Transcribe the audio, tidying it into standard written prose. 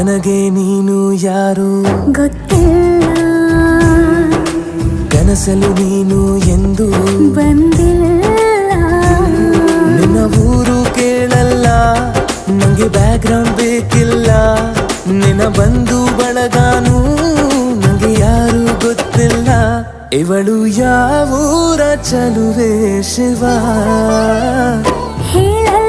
ನನಗೆ ನೀನು ಯಾರು ಗೊತ್ತಿಲ್ಲ, ಕನಸಲು ನೀನು ಎಂದು ಬಂದಿಲ್ಲ. ನಿನ್ನ ಊರು ಕೇಳಲ್ಲ, ನಂಗೆ ಬ್ಯಾಕ್ಗ್ರೌಂಡ್ ಬೇಕಿಲ್ಲ. ನಿನ್ನ ಬಂಧು ಬಳಗಾನು ನಂಗೆ ಯಾರು ಗೊತ್ತಿಲ್ಲ. ಇವಳು ಯಾವೂರ ಚಲುವೆ ಶಿವ ಹೇಳಲ್ಲ